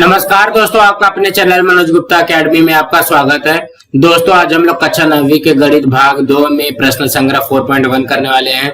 नमस्कार दोस्तों, आपका अपने चैनल मनोज गुप्ता अकेडमी में आपका स्वागत है। दोस्तों आज हम लोग कक्षा 9वीं के गणित भाग 2 में प्रश्न संग्रह 4.1 करने वाले हैं।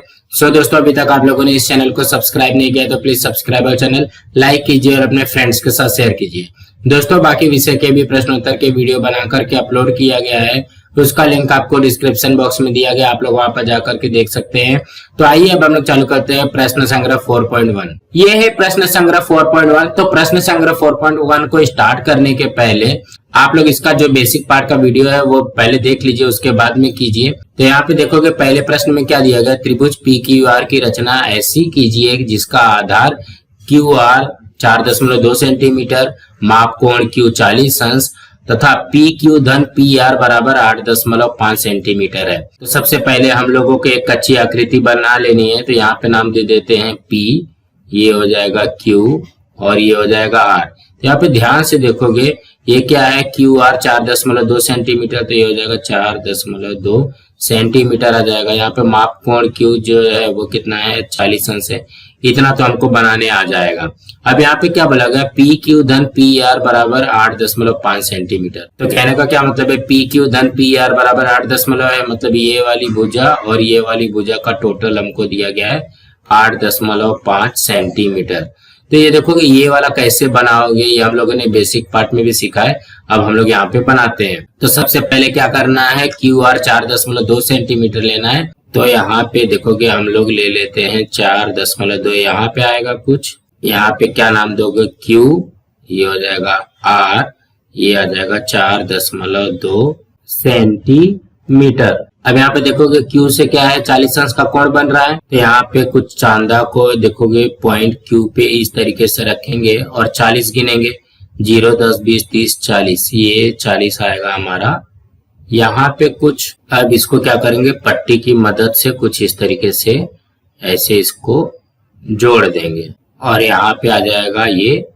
दोस्तों अभी तक आप लोगों ने इस चैनल को सब्सक्राइब नहीं किया तो प्लीज सब्सक्राइब और चैनल लाइक कीजिए और अपने फ्रेंड्स के साथ शेयर कीजिए। दोस्तों बाकी विषय के भी प्रश्नोत्तर के वीडियो बना करके अपलोड किया गया है, उसका लिंक आपको डिस्क्रिप्शन बॉक्स में दिया गया, आप लोग वहां पर जाकर के देख सकते हैं। तो आइए अब हम लोग चालू करते हैं प्रश्न संग्रह 4.1। ये है प्रश्न संग्रह 4.1। तो प्रश्न संग्रह 4.1 को स्टार्ट करने के पहले आप लोग इसका जो बेसिक पार्ट का वीडियो है वो पहले देख लीजिए, उसके बाद में कीजिए। तो यहाँ पे देखोगे पहले प्रश्न में क्या दिया गया, त्रिभुज PQR की रचना ऐसी कीजिए जिसका आधार QR 4.2 सेंटीमीटर, माप कोण Q 40 अंश तथा PQ धन PR बराबर 8.5 सेंटीमीटर है। तो सबसे पहले हम लोगों को एक कच्ची आकृति बना लेनी है। तो यहाँ पे नाम दे देते हैं P, ये हो जाएगा Q और ये हो जाएगा R। तो यहाँ पे ध्यान से देखोगे ये क्या है, QR 4.2 सेंटीमीटर, तो ये हो जाएगा 4.2 सेंटीमीटर आ जाएगा। यहाँ पे माप कोण Q जो है वो कितना है, 40 अंश है। इतना तो हमको बनाने आ जाएगा। अब यहाँ पे क्या बोला गया, PQ धन PR बराबर 8.5 सेंटीमीटर। तो कहने का क्या मतलब है, PQ धन PR बराबर 8 है, मतलब ये वाली भुजा और ये वाली भुजा का टोटल हमको दिया गया है 8.5 सेंटीमीटर। तो ये देखोगे ये वाला कैसे बनाओगे, ये हम लोगों ने बेसिक पार्ट में भी सीखा है। अब हम लोग यहाँ पे बनाते हैं। तो सबसे पहले क्या करना है, QR 4.2 सेंटीमीटर लेना है। तो यहाँ पे देखोगे हम लोग ले लेते हैं 4.2, यहाँ पे आएगा कुछ, यहाँ पे क्या नाम दोगे Q, ये हो जाएगा R, ये आ जाएगा 4.2 सेंटीमीटर। अब यहाँ पे देखोगे Q से क्या है, 40 अंश का कोण बन रहा है। तो यहाँ पे कुछ चांदा को देखोगे पॉइंट Q पे इस तरीके से रखेंगे और 40 गिनेंगे, 0, 10, 20, 30, 40, ये 40 आएगा हमारा। यहाँ पे कुछ, अब इसको क्या करेंगे, पट्टी की मदद से कुछ इस तरीके से ऐसे इसको जोड़ देंगे और यहाँ पे आ जाएगा ये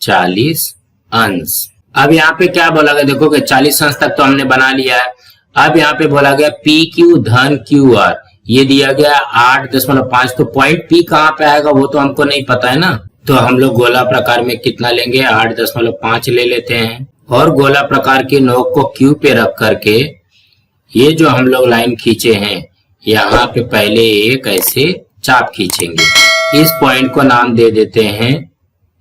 40 अंश। अब यहाँ पे क्या बोला गया, देखोगे 40 अंश तक तो हमने बना लिया है। अब यहाँ पे बोला गया PQ धन QR, ये दिया गया 8.5। तो पॉइंट P कहाँ पे आएगा वो तो हमको नहीं पता है ना। तो हम लोग गोला प्रकार में कितना लेंगे, 8.5 ले लेते हैं और गोला प्रकार की नोक को Q पे रख करके ये जो हम लोग लाइन खींचे हैं यहाँ पे पहले एक ऐसे चाप खींचेंगे। इस पॉइंट को नाम दे देते हैं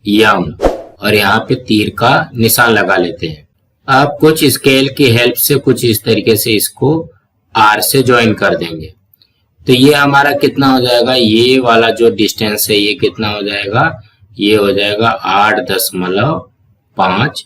यम और यहाँ पे तीर का निशान लगा लेते हैं। अब कुछ स्केल की हेल्प से कुछ इस तरीके से इसको R से ज्वाइन कर देंगे। तो ये हमारा कितना हो जाएगा, ये वाला जो डिस्टेंस है ये कितना हो जाएगा, ये हो जाएगा 8.5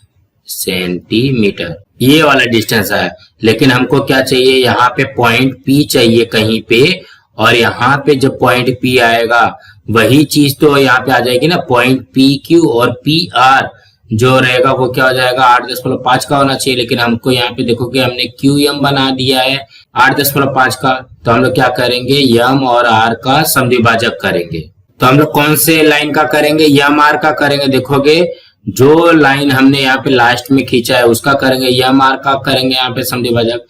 सेंटीमीटर। ये वाला डिस्टेंस है। लेकिन हमको क्या चाहिए, यहाँ पे पॉइंट P चाहिए कहीं पे, और यहाँ पे जब पॉइंट P आएगा वही चीज तो यहाँ पे आ जाएगी ना, पॉइंट PQ और PR जो रहेगा वो क्या हो जाएगा, 8.5 का होना चाहिए। लेकिन हमको यहाँ पे देखोगे हमने QM बना दिया है 8.5 का। तो हम लोग क्या करेंगे, यम और R का समद्विभाजक करेंगे। तो हम लोग कौन से लाइन का करेंगे, यम R का करेंगे। देखोगे जो लाइन हमने यहाँ पे लास्ट में खींचा है उसका करेंगे, यम R का करेंगे यहाँ पे समद्विभाजक।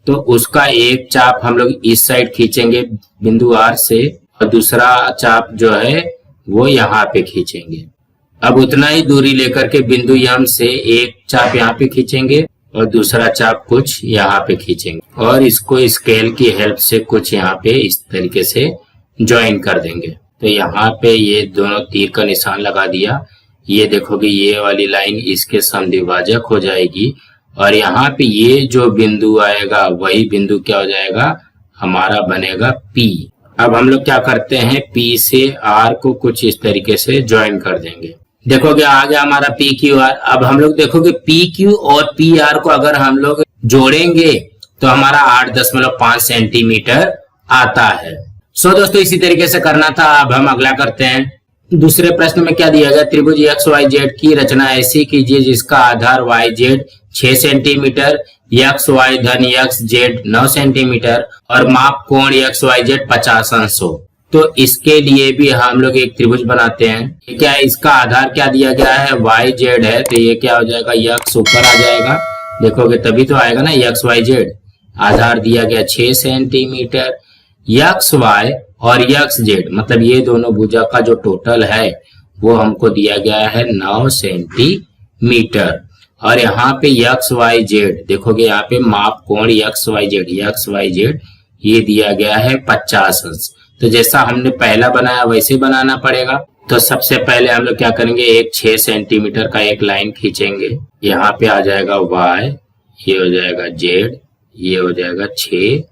तो उसका एक चाप हम लोग इस साइड खींचेंगे बिंदु R से और दूसरा चाप जो है वो यहाँ पे खींचेंगे। अब उतना ही दूरी लेकर के बिंदु यम से एक चाप यहाँ पे खींचेंगे और दूसरा चाप कुछ यहाँ पे खींचेंगे और इसको स्केल की हेल्प से कुछ यहाँ पे इस तरीके से ज्वाइन कर देंगे। तो यहाँ पे ये दोनों तीर का निशान लगा दिया। ये देखोगे ये वाली लाइन इसके समद्विभाजक हो जाएगी और यहाँ पे ये जो बिंदु आएगा वही बिंदु क्या हो जाएगा, हमारा बनेगा P। अब हम लोग क्या करते हैं, P से R को कुछ इस तरीके से ज्वाइन कर देंगे। देखोगे आ गया हमारा PQR। अब हम लोग देखोगे PQ और PR को अगर हम लोग जोड़ेंगे तो हमारा 8.5 सेंटीमीटर आता है। दोस्तों इसी तरीके से करना था। अब हम अगला करते हैं। दूसरे प्रश्न में क्या दिया गया, त्रिभुज XYZ की रचना ऐसी कीजिए जिसका आधार YZ 6 सेंटीमीटर, XY धन XZ 9 सेंटीमीटर और माप कोण XYZ 50 अंश हो। तो इसके लिए भी हम लोग एक त्रिभुज बनाते हैं। क्या है, इसका आधार क्या दिया गया है, YZ है। तो ये क्या हो जाएगा, X ऊपर आ जाएगा, देखोगे तभी तो आएगा ना XYZ। आधार दिया गया 6 सेंटीमीटर, XY और XZ मतलब ये दोनों भुजा का जो टोटल है वो हमको दिया गया है 9 सेंटीमीटर। मीटर। और यहाँ पे XYZ देखोगे, यहाँ पे माप कोण XYZ ये दिया गया है 50 अंश। तो जैसा हमने पहला बनाया वैसे बनाना पड़ेगा। तो सबसे पहले हम लोग क्या करेंगे, एक 6 सेंटीमीटर का एक लाइन खींचेंगे। यहाँ पे आ जाएगा Y, ये हो जाएगा Z, ये हो जाएगा 6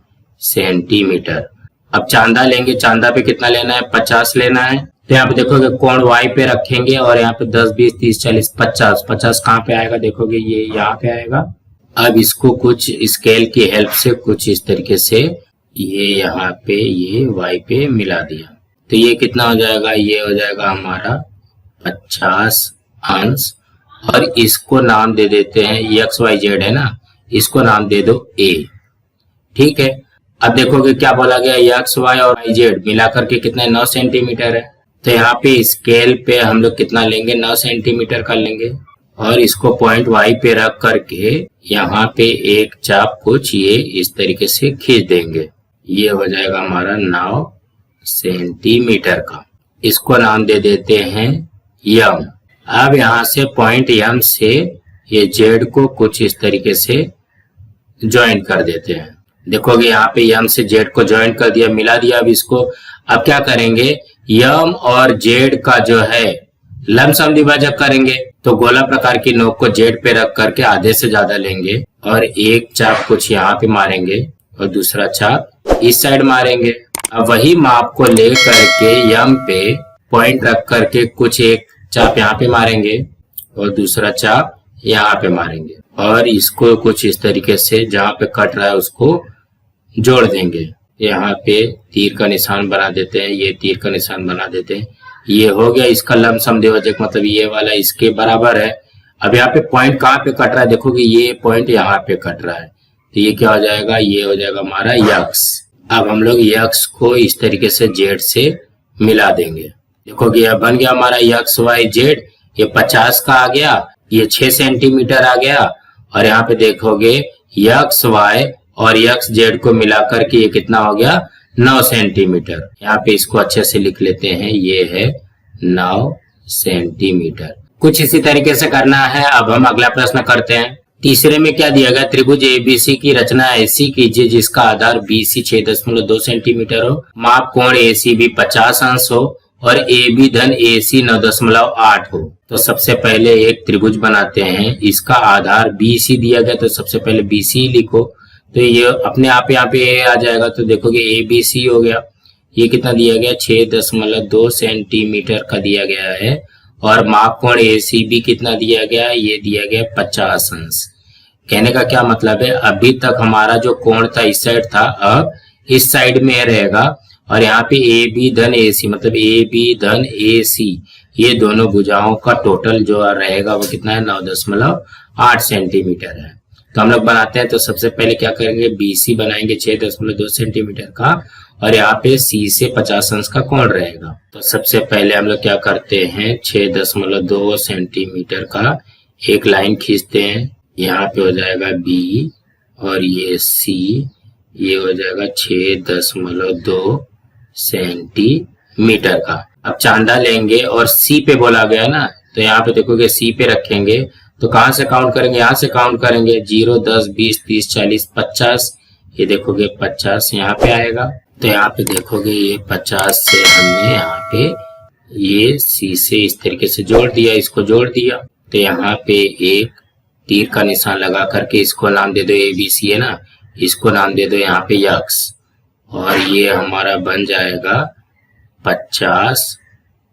सेंटीमीटर। अब चांदा लेंगे, चांदा पे कितना लेना है, 50 लेना है। तो यहाँ पे देखोगे कोण Y पे रखेंगे और यहाँ पे 10, 20, 30, 40, 50 कहाँ पे आएगा, देखोगे ये यहाँ पे आएगा। अब इसको कुछ स्केल की हेल्प से कुछ इस तरीके से ये यहाँ पे ये Y पे मिला दिया। तो ये कितना हो जाएगा, ये हो जाएगा हमारा 50 अंश। और इसको नाम दे देते हैं, XYZ है ना, इसको नाम दे दो A। ठीक है। अब देखोगे क्या बोला गया, XY और YZ मिला करके कितना 9 सेंटीमीटर है। तो यहाँ पे स्केल पे हम लोग कितना लेंगे, 9 सेंटीमीटर का लेंगे। और इसको पॉइंट Y पे रख करके यहाँ पे एक चाप कुछ ये इस तरीके से खींच देंगे। ये हो जाएगा हमारा 9 सेंटीमीटर का। इसको नाम दे देते हैं M। अब यहाँ से पॉइंट M से ये Z को कुछ इस तरीके से ज्वाइन कर देते हैं। देखोगे यहाँ पे M से Z को ज्वाइन कर दिया, मिला दिया। अब इसको अब क्या करेंगे, M और Z का जो है लमसम विभाजक करेंगे। तो गोला प्रकार की नोक को Z पे रख करके आधे से ज्यादा लेंगे और एक चाप कुछ यहाँ पे मारेंगे और दूसरा चाप इस साइड मारेंगे। अब वही माप को ले करके M पे पॉइंट रख करके कुछ एक चाप यहाँ पे मारेंगे और दूसरा चाप यहाँ पे मारेंगे और इसको कुछ इस तरीके से जहाँ पे कट रहा है उसको जोड़ देंगे। यहाँ पे तीर का निशान बना देते हैं, ये तीर का निशान बना देते हैं। ये हो गया इसका लमसम द्विभाजक, मतलब ये वाला इसके बराबर है। अब यहाँ पे पॉइंट कहाँ पे कट रहा है, देखोगे ये पॉइंट यहाँ पे कट रहा है। तो ये क्या हो जाएगा, ये हो जाएगा हमारा X। अब हम लोग X को इस तरीके से Z से मिला देंगे। देखोगे यह बन गया हमारा XYZ। ये 50 का आ गया, ये 6 सेंटीमीटर आ गया। और यहाँ पे देखोगे XY और XZ को मिलाकर के ये कितना हो गया, 9 सेंटीमीटर। यहाँ पे इसको अच्छे से लिख लेते हैं, ये है 9 सेंटीमीटर। कुछ इसी तरीके से करना है। अब हम अगला प्रश्न करते हैं। तीसरे में क्या दिया गया, त्रिभुज ABC की रचना ऐसी कीजिए जिसका आधार BC 6.2 सेंटीमीटर हो, माप कोण ACB 50 अंश हो और AB धन AC 9.8 हो। तो सबसे पहले एक त्रिभुज बनाते हैं, इसका आधार BC दिया गया तो सबसे पहले BC लिखो। तो ये अपने आप यहाँ पे आ जाएगा। तो देखोगे ABC हो गया। ये कितना दिया गया, 6.2 सेंटीमीटर का दिया गया है। और माप कोण ACB कितना दिया गया, ये दिया गया 50 अंश। कहने का क्या मतलब है, अभी तक हमारा जो कोण था इस साइड था, अब इस साइड में रहेगा। और यहाँ पे AB धन AC मतलब AB धन AC ये दोनों भुजाओं का टोटल जो रहेगा वो कितना है, 9.8 सेंटीमीटर है। तो हम लोग बनाते हैं। तो सबसे पहले क्या करेंगे, BC बनाएंगे 6.2 सेंटीमीटर का और यहाँ पे C से 50 अंश का कोण रहेगा। तो सबसे पहले हम लोग क्या करते हैं, 6.2 सेंटीमीटर का एक लाइन खींचते हैं। यहाँ पे हो जाएगा B और ये C, ये हो जाएगा 6.2 सेंटीमीटर का। अब चांदा लेंगे और C पे बोला गया ना, तो यहाँ पे देखोगे C पे रखेंगे। तो कहाँ से काउंट करेंगे, यहाँ से काउंट करेंगे। 0, 10, 20, 30, 40, 50। ये देखोगे 50 यहाँ पे आएगा। तो यहाँ पे देखोगे ये 50 से हमने यहाँ पे ये C से इस तरीके से जोड़ दिया, इसको जोड़ दिया। तो यहाँ पे एक तीर का निशान लगा करके इसको नाम दे दो ABC है ना, इसको नाम दे दो यहाँ पे X। और ये हमारा बन जाएगा 50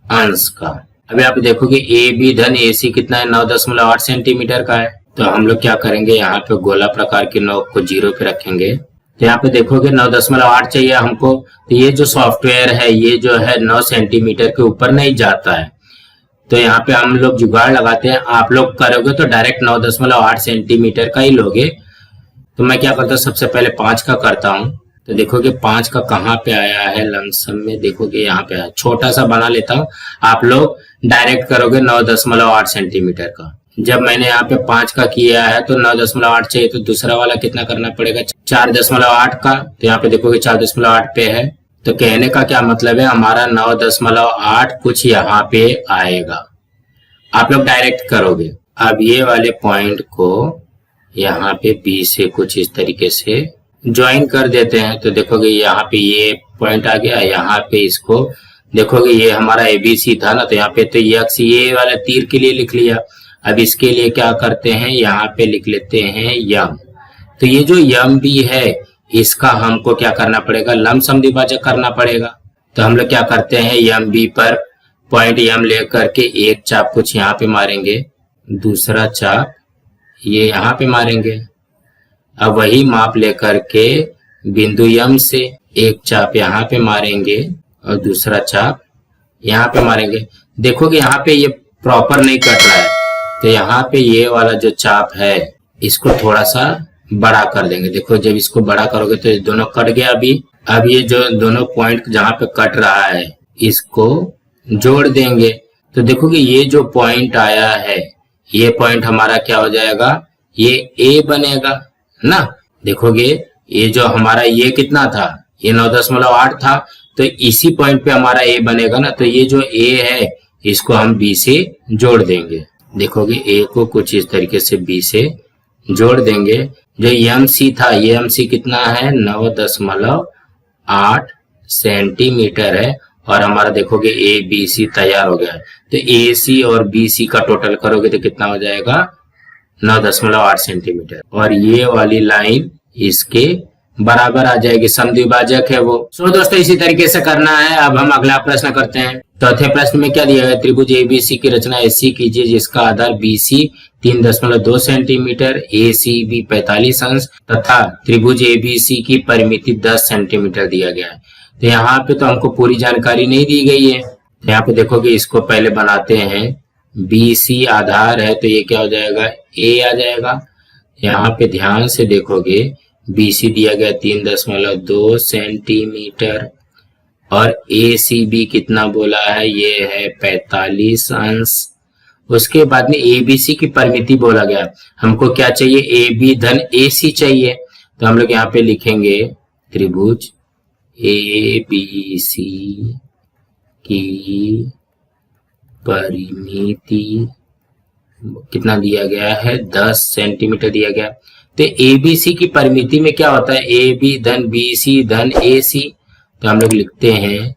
अंश का। अभी आप देखोगे AB धन AC कितना है, 9.8 सेंटीमीटर का है। तो हम लोग क्या करेंगे, यहाँ पे गोला प्रकार के नोक को 0 पे रखेंगे। तो यहाँ पे देखोगे 9.8 चाहिए हमको। तो ये जो सॉफ्टवेयर है ये जो है 9 सेंटीमीटर के ऊपर नहीं जाता है। तो यहाँ पे हम लोग जुगाड़ लगाते हैं। आप लोग करोगे तो डायरेक्ट 9.8 सेंटीमीटर का ही लोगे। तो मैं क्या करता हूँ, सबसे पहले 5 का करता हूँ। तो देखोगे 5 का कहाँ पे आया है, लमसम में देखोगे यहाँ पे आया। छोटा सा बना लेता हूँ, आप लोग डायरेक्ट करोगे 9.8 सेंटीमीटर का। जब मैंने यहाँ पे 5 का किया है तो 9.8 चाहिए, तो दूसरा वाला कितना करना पड़ेगा, 4.8 का। तो यहाँ पे देखोगे 4.8 पे है। तो कहने का क्या मतलब है, हमारा 9.8 कुछ यहाँ पे आएगा। आप लोग डायरेक्ट करोगे। अब ये वाले पॉइंट को यहाँ पे बी से कुछ इस तरीके से ज्वाइन कर देते हैं। तो देखोगे यहाँ पे ये पॉइंट आ गया, यहाँ पे इसको देखोगे ये हमारा एबीसी था ना, तो यहाँ पे तो यक्स ये वाला तीर के लिए लिख लिया। अब इसके लिए क्या करते हैं, यहाँ पे लिख लेते हैं यम। तो ये जो यम बी है इसका हमको क्या करना पड़ेगा, लमसम द्विभाजक करना पड़ेगा। तो हम लोग क्या करते हैं, यम बी पर पॉइंट यम लेकर के एक चाप कुछ यहाँ पे मारेंगे, दूसरा चाप ये यहाँ पे मारेंगे। अब वही माप लेकर के बिंदु यम से एक चाप यहाँ पे मारेंगे और दूसरा चाप यहाँ पे मारेंगे। देखोगे यहाँ पे ये प्रॉपर नहीं कट रहा है, तो यहाँ पे ये वाला जो चाप है इसको थोड़ा सा बड़ा कर देंगे। देखो जब इसको बड़ा करोगे तो ये दोनों कट गया अभी। अब ये जो दोनों पॉइंट जहाँ पे कट रहा है इसको जोड़ देंगे। तो देखोगे ये जो पॉइंट आया है ये पॉइंट हमारा क्या हो जाएगा, ये ए बनेगा ना। देखोगे ये जो हमारा ये कितना था, ये 9.8 था, तो इसी पॉइंट पे हमारा ए बनेगा ना। तो ये जो ए है इसको हम बी से जोड़ देंगे। देखोगे ए को कुछ इस तरीके से बी से जोड़ देंगे। जो एम सी था, ये एम सी कितना है, 9.8 सेंटीमीटर है। और हमारा देखोगे ए बी सी तैयार हो गया है। तो ए सी और बी सी का टोटल करोगे तो कितना हो जाएगा, 9.8 सेंटीमीटर। और ये वाली लाइन इसके बराबर आ जाएगी, समद्विभाजक है वो। सो दोस्तों इसी तरीके से करना है। अब हम अगला प्रश्न करते हैं। चौथे प्रश्न में क्या दिया है, त्रिभुज एबीसी की रचना ऐसी कीजिए जिसका आधार बीसी 3.2 सेंटीमीटर, एसीबी 45 अंश तथा त्रिभुज एबीसी की परिमिति 10 सेंटीमीटर दिया गया है। तो यहाँ पे तो हमको पूरी जानकारी नहीं दी गई है। तो यहाँ पे देखोगे इसको पहले बनाते हैं। बीसी आधार है तो ये क्या हो जाएगा, ए आ जाएगा। यहाँ पे ध्यान से देखोगे बीसी दिया गया 3.2 सेंटीमीटर और एसीबी कितना बोला है, ये है 45 अंश। उसके बाद में एबीसी की परिमिति बोला गया, हमको क्या चाहिए, ए बी धन ए सी चाहिए। तो हम लोग यहाँ पे लिखेंगे त्रिभुज ए बी सी की परिमिति कितना दिया गया है, 10 सेंटीमीटर दिया गया। तो एबीसी की परिमिति में क्या होता है, ए बी धन बी सी धन ए सी। तो हम लोग लिखते हैं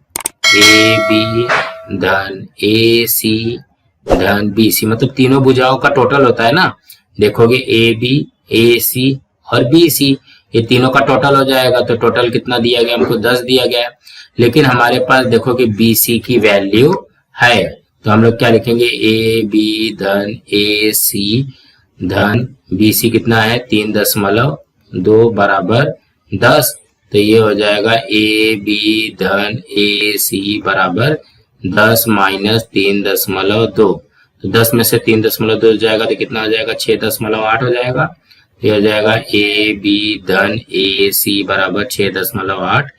ए बी धन ए सी धन बी सी, मतलब तीनों भुजाओं का टोटल होता है ना। देखोगे ए बी ए सी और बी सी, ये तीनों का टोटल हो जाएगा। तो टोटल कितना दिया गया, हमको 10 दिया गया। लेकिन हमारे पास देखोगे बी सी की वैल्यू है, तो हम लोग क्या लिखेंगे, ए बी धन ए सी धन बी सी कितना है, 3.2 बराबर 10। तो ये हो जाएगा ए बी धन ए सी बराबर 10 माइनस 3.2। तो 10 में से 3.2 जाएगा तो कितना हो जाएगा, 6.8 हो जाएगा। ये हो जाएगा ए बी धन ए सी बराबर 6.8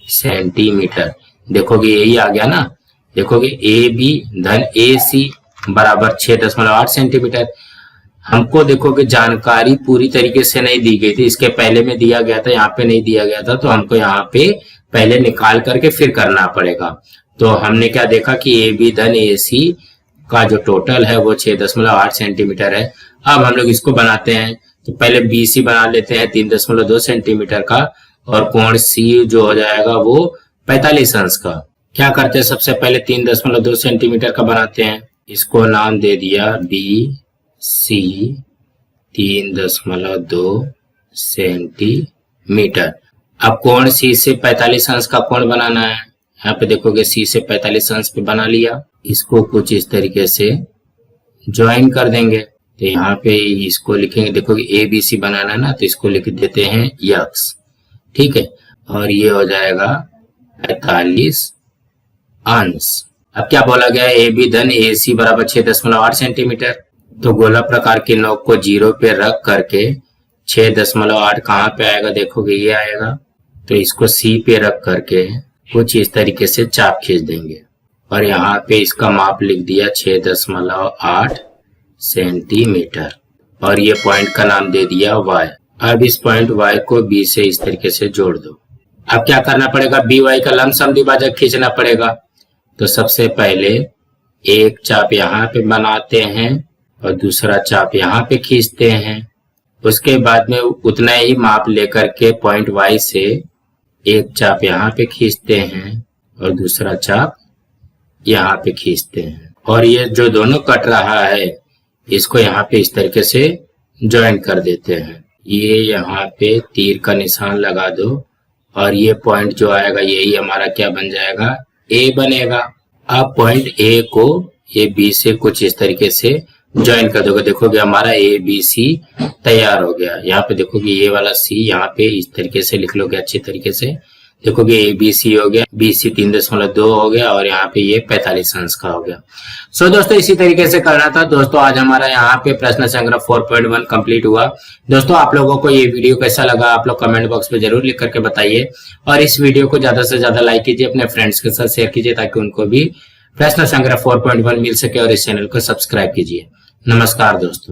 सेंटीमीटर। देखोगे यही आ गया ना। देखोगे ए बी धन ए सी बराबर 6.8 सेंटीमीटर। हमको देखोगे जानकारी पूरी तरीके से नहीं दी गई थी, इसके पहले में दिया गया था, यहाँ पे नहीं दिया गया था। तो हमको यहाँ पे पहले निकाल करके फिर करना पड़ेगा। तो हमने क्या देखा कि ए बी धन ए सी का जो टोटल है वो 6.8 सेंटीमीटर है। अब हम लोग इसको बनाते हैं। तो पहले बी सी बना लेते हैं 3.2 सेंटीमीटर का, और कोण सी जो हो जाएगा वो 45 अंश का। क्या करते हैं, सबसे पहले 3.2 सेंटीमीटर का बनाते हैं। इसको नाम दे दिया बी सी 3.2 सेंटीमीटर। अब कोण सी से 45 अंश का कोण बनाना है। यहाँ पे देखोगे सी से 45 अंश पे बना लिया। इसको कुछ इस तरीके से ज्वाइन कर देंगे। तो यहाँ पे इसको लिखेंगे, देखोगे ए बी सी बनाना ना, तो इसको लिख देते हैं यक्स, ठीक है। और ये हो जाएगा 45 अंश। अब क्या बोला गया, ए बी धन ए सी बराबर 6.8 सेंटीमीटर। तो गोला प्रकार के नोक को 0 पे रख करके 6.8 कहाँ पे आएगा, देखोगे ये आएगा। तो इसको सी पे रख करके कुछ इस तरीके से चाप खींच देंगे और यहाँ पे इसका माप लिख दिया 6.8 सेंटीमीटर और ये पॉइंट का नाम दे दिया y। अब इस पॉइंट y को b से इस तरीके से जोड़ दो। अब क्या करना पड़ेगा, बी वाई का लमसम द्विभाजक खींचना पड़ेगा। तो सबसे पहले एक चाप यहाँ पे बनाते हैं और दूसरा चाप यहाँ पे खींचते हैं। उसके बाद में उतना ही माप लेकर के पॉइंट वाई से एक चाप यहाँ पे खींचते हैं और दूसरा चाप यहाँ पे खींचते हैं, और ये जो दोनों कट रहा है इसको यहाँ पे इस तरीके से ज्वाइन कर देते हैं। ये यहाँ पे तीर का निशान लगा दो और ये पॉइंट जो आएगा यही हमारा क्या बन जाएगा, ए बनेगा। अब पॉइंट ए को ये बी से कुछ इस तरीके से ज्वाइन कर दोगे, देखोगे हमारा ए बी सी तैयार हो गया। यहाँ पे देखोगे ये वाला सी यहाँ पे इस तरीके से लिख लोगे अच्छे तरीके से, देखोगे ए बी सी हो गया, बी सी 3.2 हो गया और यहाँ पे ये 45 अंश का हो गया। सो दोस्तों इसी तरीके से करना था। दोस्तों आज हमारा यहाँ पे प्रश्न संग्रह 4.1 कंप्लीट हुआ। दोस्तों आप लोगों को ये वीडियो कैसा लगा आप लोग कमेंट बॉक्स में जरूर लिख करके बताइए, और इस वीडियो को ज्यादा से ज्यादा लाइक कीजिए, अपने फ्रेंड्स के साथ शेयर कीजिए ताकि उनको भी प्रश्न संग्रह 4.1 मिल सके, और इस चैनल को सब्सक्राइब कीजिए। नमस्कार दोस्तों।